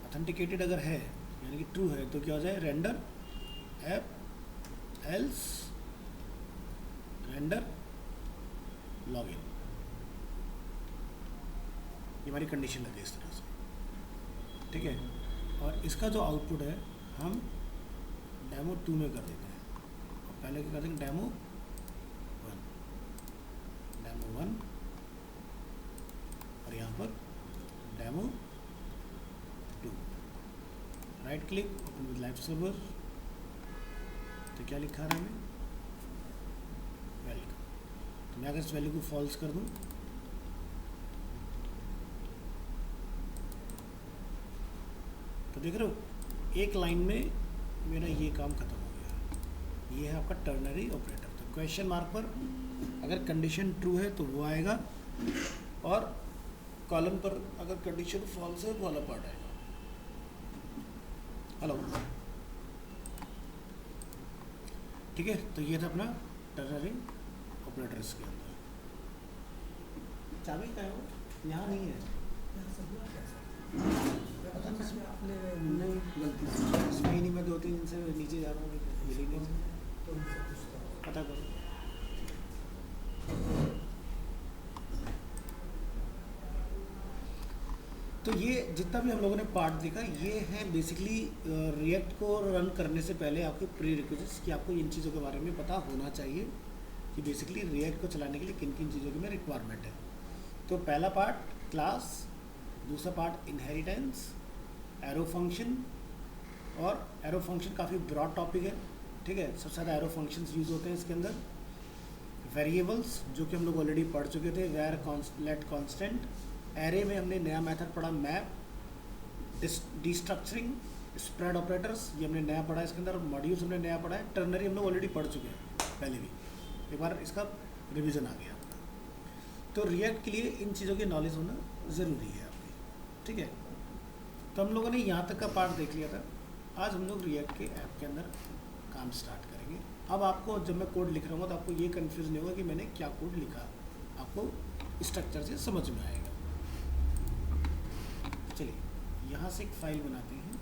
Speaker 1: ऑथेंटिकेटेड अगर है यानी कि ट्रू है तो क्या हो जाए, render app else render login. ये हमारी कंडीशन लगे इस तरह से। ठीक है, और इसका जो आउटपुट है हम डेमो 2 में कर देते हैं, और पहले क्या कर देंगे, डेमो 1 और यहाँ पर demo 2। Right click, open with live server. तो क्या लिखा रहा है हमें, वेलकम। तो मैं अगर इस वैल्यू को फॉल्स कर दूं तो देख रहे हो एक लाइन में मेरा ये काम खत्म हो गया। ये है आपका टर्नरी ऑपरेटर। तो क्वेश्चन मार्क पर अगर कंडीशन ट्रू है तो वो आएगा, और कॉलम पर अगर कंडीशन फॉल्स है वो वाला पार्ट आएगा। हेलो, ठीक है। तो ये था अपना टर्नरी ऑपरेटर। इसके अंदर चाबी का है वो यहाँ नहीं है, नहीं गलती से इसमें ही नहीं। मैं 2-3 दिन से नीचे जा रहा हूँ, मिली नहीं, पता करो। तो ये जितना भी हम लोगों ने पार्ट देखा, ये है बेसिकली रिएक्ट को रन करने से पहले आपके प्री रिक्विजिट्स कि आपको इन चीज़ों के बारे में पता होना चाहिए कि बेसिकली रिएक्ट को चलाने के लिए किन किन चीज़ों की में रिक्वायरमेंट है। तो पहला पार्ट क्लास, दूसरा पार्ट इनहेरिटेंस, एरो फंक्शन। और एरो फंक्शन काफ़ी ब्रॉड टॉपिक है। ठीक है, सबसे ज़्यादा एरो फंक्शंस यूज़ होते हैं इसके अंदर। वेरिएबल्स जो कि हम लोग ऑलरेडी पढ़ चुके थे, वेयर लेट कांस्टेंट। एरे में हमने नया मेथड पढ़ा मैप, डिस्ट्रक्चरिंग, स्प्रेड ऑपरेटर्स, ये हमने नया पढ़ा इसके अंदर। मॉड्यूल्स हमने नया पढ़ा है। टर्नरी हम लोग ऑलरेडी पढ़ चुके हैं पहले भी, एक बार इसका रिवीजन आ गया अपना। तो रिएक्ट के लिए इन चीज़ों की नॉलेज होना ज़रूरी है आपकी। ठीक है, तो हम लोगों ने यहाँ तक का पार्ट देख लिया था। आज हम लोग रिएक्ट के ऐप के अंदर काम स्टार्ट करेंगे। अब आपको जब मैं कोड लिख रहा हूँ तो आपको ये कन्फ्यूज़ नहीं होगा कि मैंने क्या कोड लिखा, आपको स्ट्रक्चर से समझ में आएगा। चलिए यहाँ से एक फाइल बनाते हैं,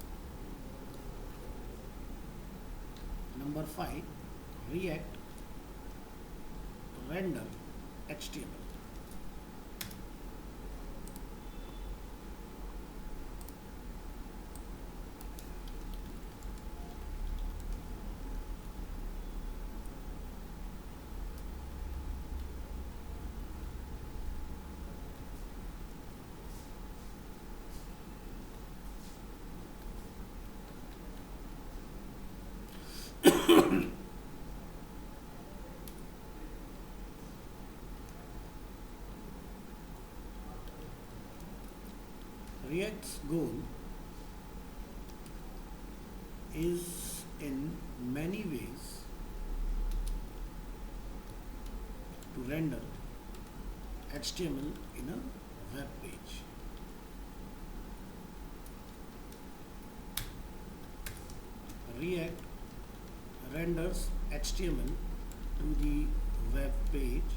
Speaker 1: number 5 react render HTML। React's goal is in many ways render HTML in a web page. React renders HTML to the web page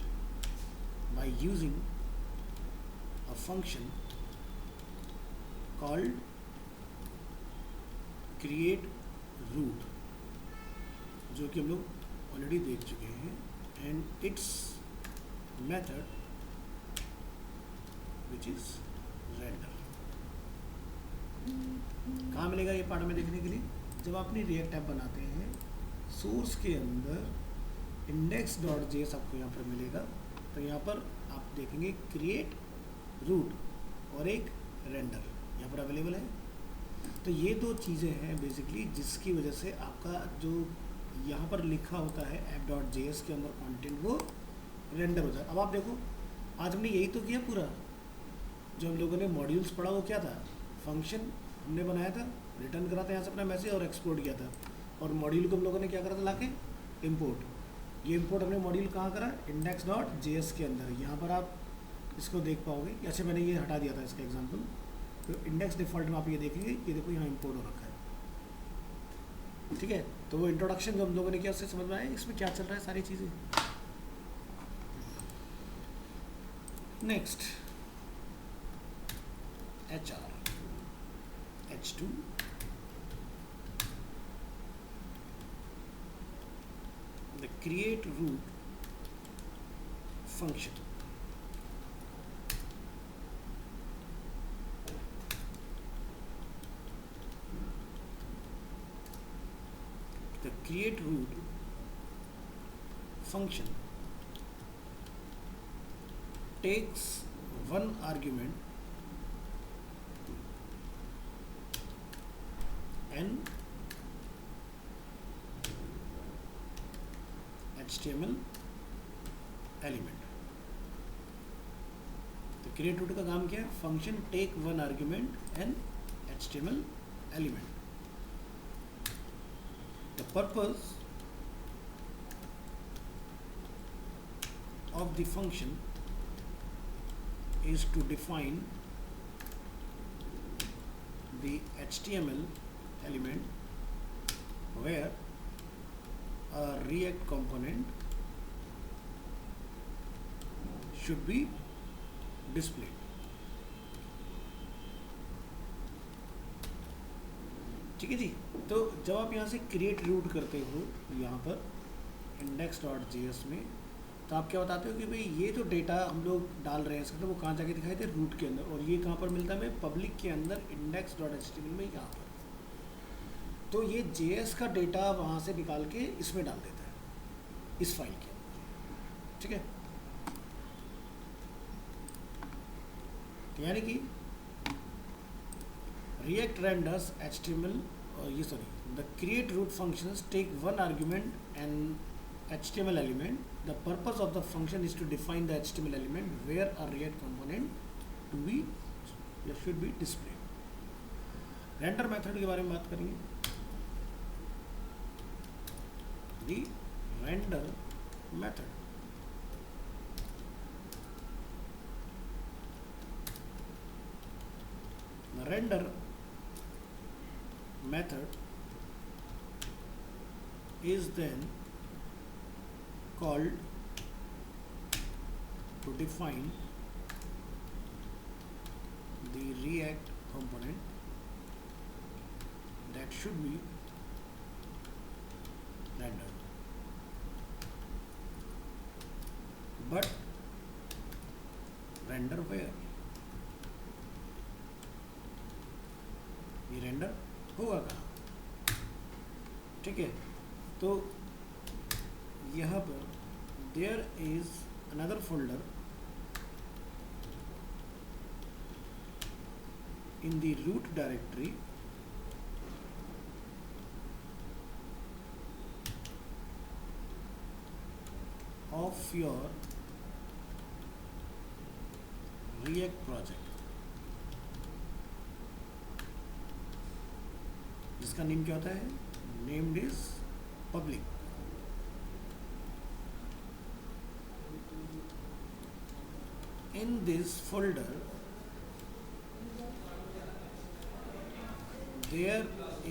Speaker 1: by using a function called create root, जो कि हम लोग already देख चुके हैं, and it's method which is render. कहाँ मिलेगा ये पार्ट में देखने के लिए? जब आप अपनी रिएक्ट ऐप बनाते हैं, सोर्स के अंदर index.js आपको यहाँ पर मिलेगा, तो यहाँ पर आप देखेंगे क्रिएट रूट और एक रेंडर यहाँ पर अवेलेबल है। तो ये दो चीज़ें हैं बेसिकली जिसकी वजह से आपका जो यहाँ पर लिखा होता है app.js के अंदर कंटेंट वो रेंडर हो जाए। अब आप देखो, आज हमने यही तो किया पूरा। जो हम लोगों ने मॉड्यूल्स पढ़ा वो क्या था? फंक्शन हमने बनाया था, रिटर्न करा था यहाँ से अपना मैसेज और एक्सपोर्ट किया था, और मॉड्यूल को हम लोगों ने क्या करा था? लाके इंपोर्ट। ये इंपोर्ट हमने मॉड्यूल कहाँ करा? index.js के अंदर। यहाँ पर आप इसको देख पाओगे। अच्छा, मैंने ये हटा दिया था इसका एग्जाम्पल। तो इंडेक्स डिफ़ॉल्ट में आप ये देखेंगे, ये देखो यहाँ इंपोर्ट हो रखा है। ठीक है, तो वो इंट्रोडक्शन जो हम लोगों ने किया उससे समझ में आया इसमें क्या चल रहा है सारी चीज़ें। Next HR H2 the create root function. The create root function takes one argument and HTML element. तो क्रिएट रूट का काम क्या है? Function take one argument and HTML element. The purpose of the function is to define the HTML element where a React component should be displayed. ठीक है जी। तो जब आप यहाँ से create root करते हो यहाँ पर index.js में, तो आप क्या बताते हो कि भाई ये जो डेटा हम लोग डाल रहे हैं इसका, वो कहाँ जाके दिखाई दे? रूट के अंदर। और ये कहाँ पर मिलता है हमें? पब्लिक के अंदर index.html में, यहाँ पर। तो ये JS का डेटा वहाँ से निकाल के इसमें डाल देता है, इस फाइल के अंदर। ठीक है, तो यानी कि React renders HTML, the create root functions take one argument and HTML element. The purpose of the function is to define the HTML element where a React component should be displayed. Render method के बारे में बात करेंगे। The render method the render method is then called to define the React component that should be rendered. But render where? ये render होगा कहाँ? ठीक है, तो यहाँ पर there is another folder in the root directory of your React project जिसका name क्या होता है? Named is public. in this folder there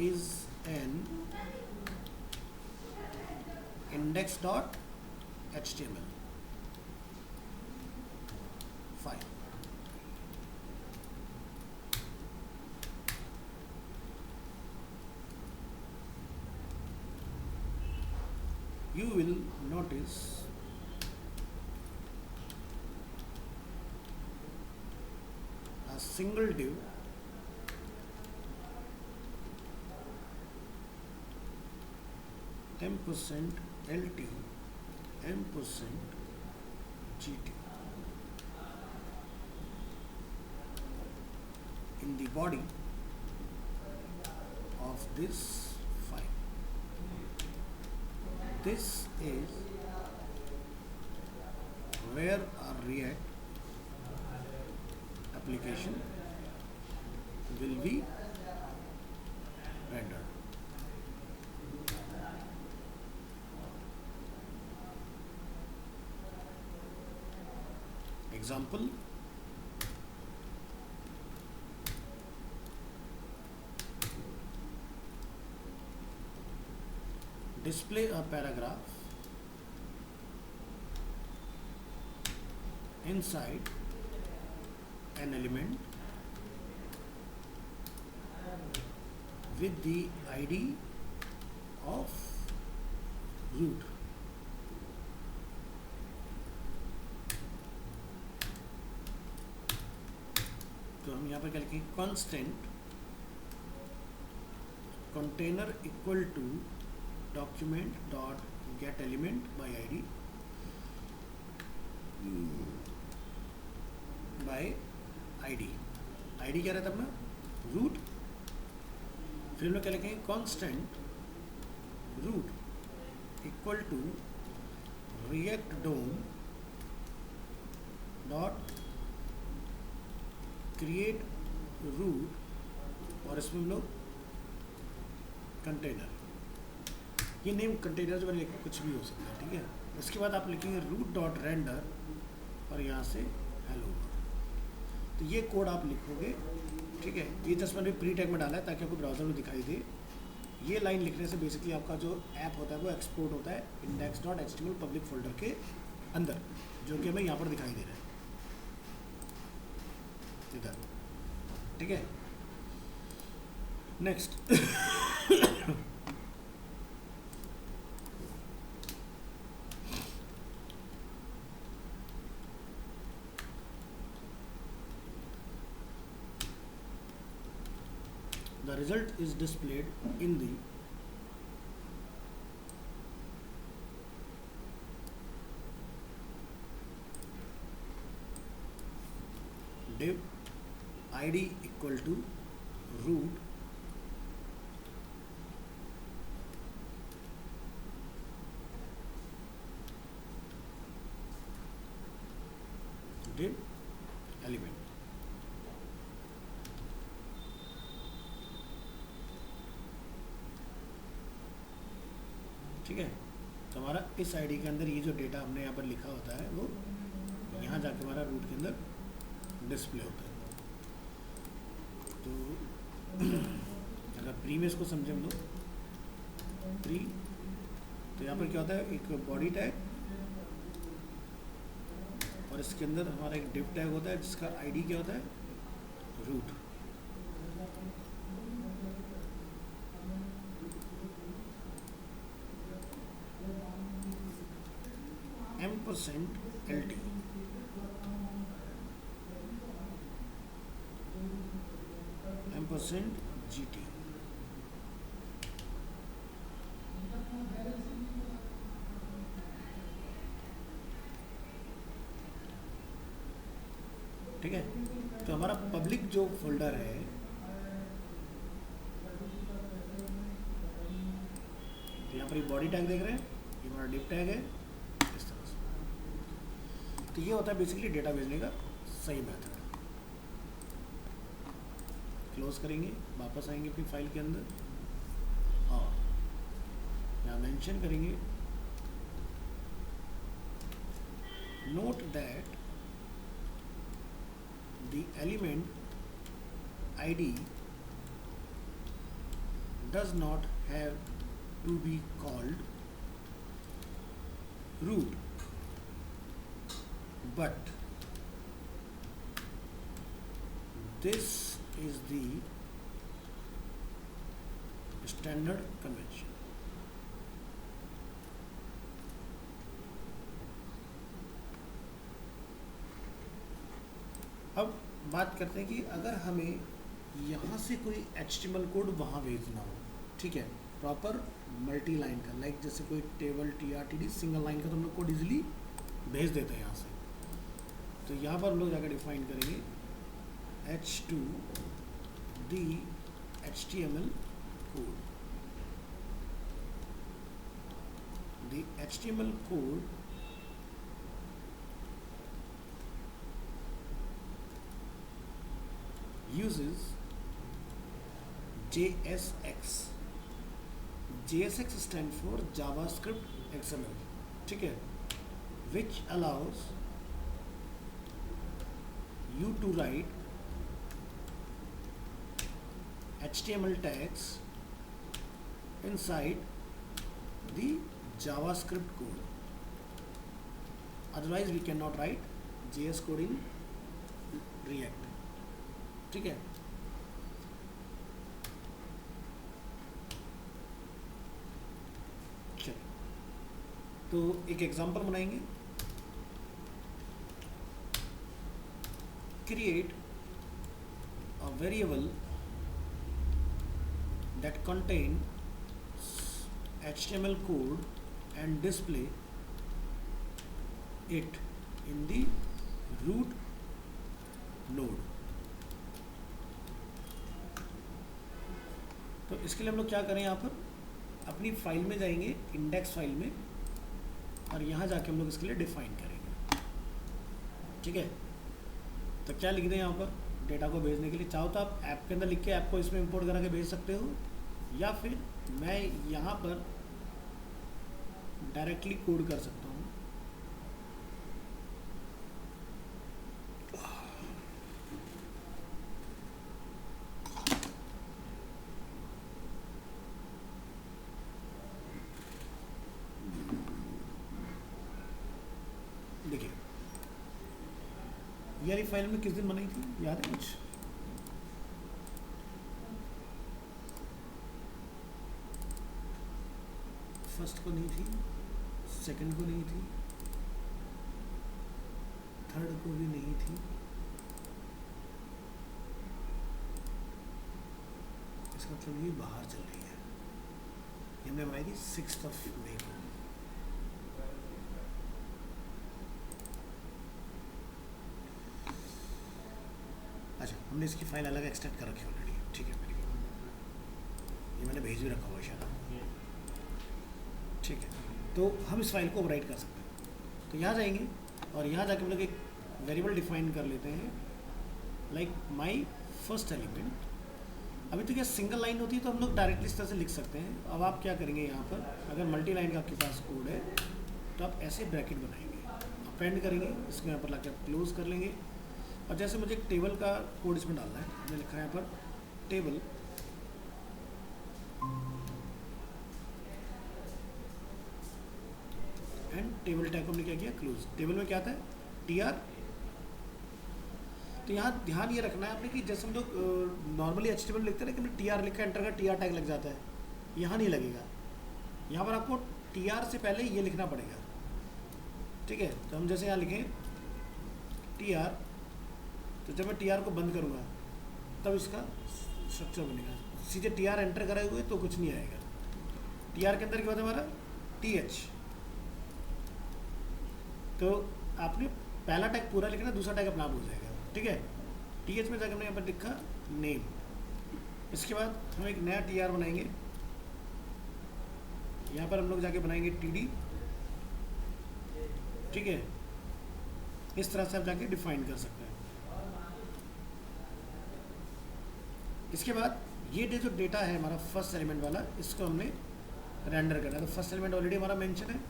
Speaker 1: is an index.html file. You will notice a single div %LT %GT in the body of this file. This is where our React application will be rendered. Example, display a paragraph inside an element with the ID of root. तो हम यहाँ पर क्या लिखेंगे, constant container equal to document dot get element by ID ID क्या रहता है अपना root. फिर हम लोग क्या लिखेंगे, constant root equal to react DOM dot create root और इसमें हम लोग कंटेनर, ये नेम कंटेनर जो मैंने कुछ भी हो सकता है, ठीक है. उसके बाद आप लिखेंगे रूट डॉट रेंडर और यहाँ से हेलो. तो ये कोड आप लिखोगे, ठीक है. ये जस्ट मैंने प्री टैग में डाला है ताकि आपको ब्राउज़र में दिखाई दे. ये लाइन लिखने से बेसिकली आपका जो ऐप होता है वो एक्सपोर्ट होता है index.html पब्लिक फोल्डर के अंदर, जो कि हमें यहाँ पर दिखाई दे रहा है इधर, ठीक है. Next the result is displayed in the div id equal to root div element. ठीक है. तो हमारा इस आईडी के अंदर ये जो डेटा हमने यहाँ पर लिखा होता है वो यहाँ जाके हमारा रूट के अंदर डिस्प्ले होता है. तो अगर प्री में इसको समझे हम लोग, प्री तो यहाँ पर क्या होता है, एक बॉडी टैग और इसके अंदर हमारा एक डिव टैग होता है जिसका आईडी क्या होता है, रूट. %LT %GT. ठीक है. तो हमारा पब्लिक जो फोल्डर है, तो यहाँ पर ये बॉडी टैग देख रहे हैं, ये हमारा डिव टैग है इस तरह से. तो ये होता है बेसिकली डेटा भेजने का सही मेथड. क्लोज करेंगे, वापस आएंगे अपनी फाइल के अंदर और यहाँ मेंशन करेंगे note that the element ID does not have to be called root, but this is the standard convention. अब बात करते हैं कि अगर हमें यहाँ से कोई HTML कोड वहाँ भेजना हो, ठीक है, प्रॉपर मल्टी लाइन का, लाइक जैसे कोई टेबल TRTD सिंगल लाइन का, तो हम लोग कोड इजीली भेज देते हैं यहाँ से। तो यहाँ पर हम लोग जाकर डिफाइन करेंगे H2 the HTML code. The HTML code uses JSX. JSX stands for JavaScript XML, ठीक है, which allows you to write HTML tags inside the JavaScript code. Otherwise we cannot write JS code in React, ठीक है। चलिए, तो एक example बनाएंगे। Create a variable that contains HTML code and display it in the root node. तो इसके लिए हम लोग क्या करें, यहाँ पर अपनी फाइल में जाएंगे, इंडेक्स फाइल में, और यहाँ जाके हम लोग इसके लिए डिफाइन करेंगे, ठीक है। तो क्या लिख दें यहाँ पर डेटा को भेजने के लिए, चाहो तो आप ऐप के अंदर लिख के ऐप को इसमें इंपोर्ट करा के भेज सकते हो, या फिर मैं यहाँ पर डायरेक्टली कोड कर सकता हूँ। देखिए, ये वाली फाइल में किस दिन बनाई थी, याद है कुछ? फर्स्ट को नहीं थी, सेकंड को नहीं थी, थर्ड को भी नहीं थी, इसका मतलब ये बाहर चल रही है। ये हमने बनाई थी 6 मई को। अच्छा, हमने इसकी फाइल अलग एक्सट्रैक्ट कर रखी है ऑलरेडी, ठीक है, ये मैंने भेज भी रखा हुआ है शायद, ठीक है। तो हम इस फाइल को ओवरराइट कर सकते हैं। तो यहाँ जाएंगे और यहाँ जाके हम लोग एक वेरिएबल डिफाइन कर लेते हैं, लाइक माई फर्स्ट एलिमेंट। अभी तो क्या सिंगल लाइन होती है तो हम लोग डायरेक्टली इस तरह से लिख सकते हैं। अब आप क्या करेंगे, यहाँ पर अगर मल्टी लाइन का आपके पास कोड है तो आप ऐसे ब्रैकेट बनाएंगे, अपेंड करेंगे, इसको यहाँ पर लाके आप क्लोज कर लेंगे। और जैसे मुझे एक टेबल का कोड इसमें डालना है, मैंने लिखा है यहाँ पर टेबल, एंड टेबल टैग को हमने क्या किया, क्लोज। टेबल में क्या था, TR। तो यहाँ ध्यान ये रखना है आपने कि जैसे हम लोग नॉर्मली HTML लिखते हैं ना कि TR लिखा, एंटर का TR टैग लग जाता है, यहाँ नहीं लगेगा। यहाँ पर आपको TR से पहले ये लिखना पड़ेगा, ठीक है। तो हम जैसे यहाँ लिखें TR, तो जब मैं TR को बंद करूँगा तब इसका स्ट्रक्चर बनेगा। सीधे TR एंटर कराए हुए तो कुछ नहीं आएगा। TR के अंदर क्या होता है हमारा TH। तो आपने पहला टैग पूरा लिखना, दूसरा टैग अपना आप हो जाएगा, ठीक है। TH में जाकर हमने यहाँ पर लिखा नेम। इसके बाद हम एक नया TR बनाएंगे, यहाँ पर हम लोग जाके बनाएंगे TD, ठीक है। इस तरह से आप जाके डिफाइन कर सकते हैं। इसके बाद ये जो डेटा है हमारा फर्स्ट एलिमेंट वाला, इसको हमने रेंडर करना है। तो फर्स्ट एलिमेंट ऑलरेडी हमारा मेंशन है,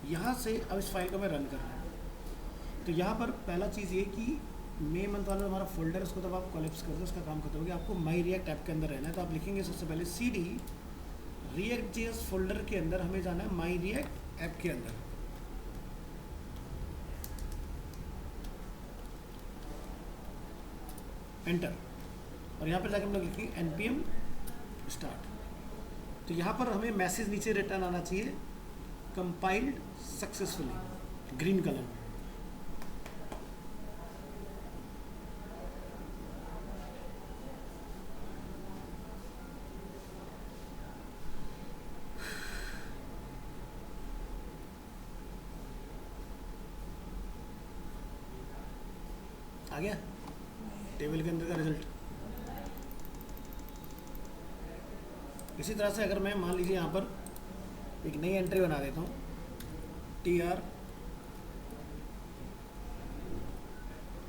Speaker 1: यहाँ से अब इस फाइल को हमें रन करना है। तो यहाँ पर पहला चीज़ ये कि मई मंथ वाला हमारा फोल्डर, उसको तब आप कोलेप्स कर दो, उसका काम खत्म हो गया। आपको माई रिएक्ट ऐप के अंदर रहना है, तो आप लिखेंगे सबसे पहले cd रिएक्ट जेएस फोल्डर के अंदर हमें जाना है माई रिएक्ट ऐप के अंदर। एंटर, और यहाँ पर जाकर हम लोग लिखेंगे npm स्टार्ट। तो यहाँ पर हमें मैसेज नीचे रिटर्न आना चाहिए कंपाइल्ड सक्सेसफुली, ग्रीन कलर में। आ गया टेबल के अंदर का रिजल्ट। इसी तरह से अगर मैं मान लीजिए यहाँ पर एक नई एंट्री बना देता हूँ, TR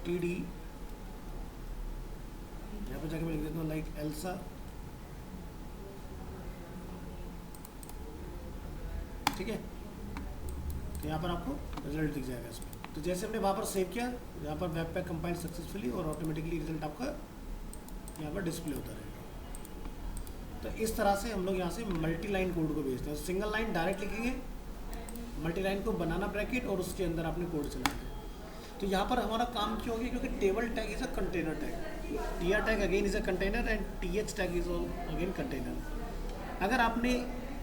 Speaker 1: TD, यहाँ पर जाके मैं लिख देता हूँ लाइक एल्सा, ठीक है। तो यहाँ पर आपको रिजल्ट दिख जाएगा इसमें। तो जैसे हमने वहाँ पर सेव किया, यहाँ पर वेब पैक कंपाइल सक्सेसफुली, और ऑटोमेटिकली रिजल्ट आपका यहाँ पर डिस्प्ले होता रहेगा। तो इस तरह से हम लोग यहाँ से मल्टी लाइन कोड को भेजते हैं। सिंगल लाइन डायरेक्ट लिखेंगे, मल्टी लाइन को बनाना ब्रैकेट और उसके अंदर आपने कोड चलाना है। तो यहाँ पर हमारा काम क्यों हो गया, क्योंकि table tag is a container tag, TR tag again is a container and TH tag is again container. अगर आपने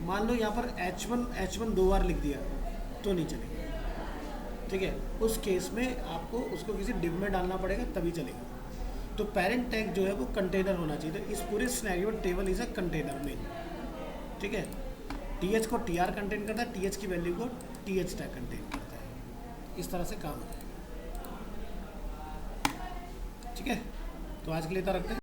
Speaker 1: मान लो यहाँ पर H1 दो बार लिख दिया तो नहीं चलेगा, ठीक है। उस केस में आपको उसको किसी डिव में डालना पड़ेगा तभी चलेगा। तो पेरेंट टैग जो है वो कंटेनर होना चाहिए। तो इस पूरे सिनेरियो में table is a container main, ठीक है। TH को TR कंटेन करता है, TH की वैल्यू को TH टैग कंटेन करता है। इस तरह से काम होता है, ठीक है। तो आज के लिए इतना रखते हैं।